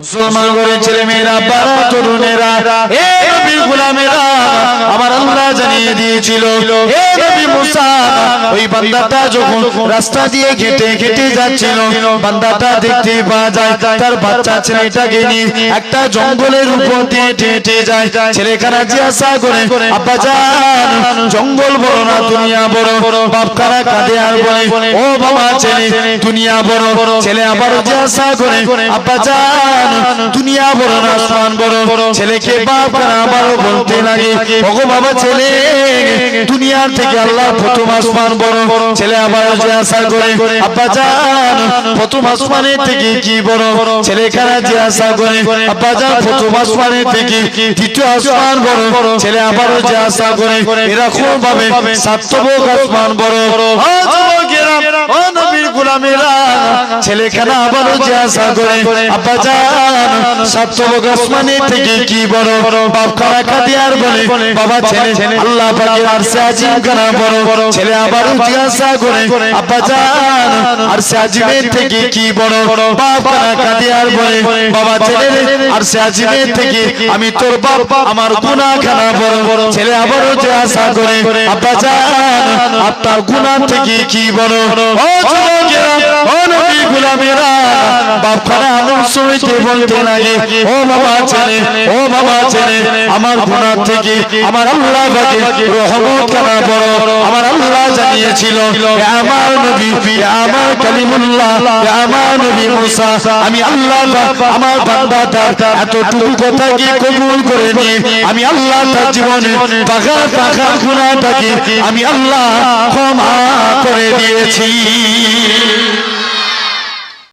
মুসলমান ঘরের ছেলে মেয়েরা, বাবা তরুণেরা, হে নবীর গোলামেরা, আমার আল্লাহ জানিয়ে দিয়েছিল, হে নবী মুসা, ওই বান্দাটা যখন রাস্তা দিয়ে হেঁটে হেঁটে যাচ্ছিল, বান্দাটা দেখতে পাওয়া যায় তার বাচ্চা ছেলেটাকে নিয়ে একটা জঙ্গলের উপর দিয়ে হেঁটে যায়। ছেলেখানা জিজ্ঞাসা করে, আব্বা জান, জঙ্গল বড় না দুনিয়া বড়? বাপখানা কাঁদে আর বলে, ও বাবা ছেলে, দুনিয়া বড়। ছেলে আবার জিজ্ঞাসা করে, আব্বা জান, দুনিয়া বড় না আসমান বড়? ছেলেকে বাপ আবারও বলতে লাগে, ওগো বাবা ছেলে, দুনিয়ার থেকে আল্লাহর প্রথম আসমান বড়। ছেলে আবার জিজ্ঞাসা করে, আব্বা জান, প্রথম আসমানের থেকে কি বড়? ছেলেখানা জিজ্ঞাসা করে, আব্বা জান, প্রথম আসমানের থেকে দ্বিতীয় আসমান বড়। ছেলে আবারও জিজ্ঞাসা করে, এরকম ভাবে সাতবক আসমান বড়। ও যুবকেরা, ও নবীর গোলামেরা, ছেলেখানা আবারও জিজ্ঞাসা করে, আব্বা জান, সাতবক আসমানের থেকে কি বড়? বাপখানা কাঁদে আর বলে, বাবা ছেলে, আল্লাহ পাকের আরশে আজিম খানা বড়। ছেলে আবারও জিজ্ঞাসা করে, আব্বা জান, আরশে আজিমের থেকে কি বড়? বাপখানা কাঁদে আর বলে, বাবা ছেলে, আরশে আজিমের থেকে আমি তোর বাপ, আমার গুনাহখানা বড়। ছেলে আবারও জিজ্ঞাসা করে, আব্বা জান, আপনার গুনাহ থেকে কি বড়? ও যুবকেরা, ও নবীর গোলামেরা, বাপখানা এমন সময়তে বলতে লাগে, ও বাবা ছেলে, ও বাবা ছেলে, আমার গুনাহ থেকে আমার আল্লাহ পাকের রহমতখানা বড়। আমার আল্লাহ জানিয়েছিল, আমার নবী, আমার কালিমুল্লাহ, আমার নবী মুসা, আমি আল্লাহ আমার বান্দাটার এতটুকু কথাকে কবুল করে নিয়ে আমি আল্লাহ তার জীবনে পাখা পাখা গুনাহটাকে আমি আল্লাহ ক্ষমা করে দিয়েছি।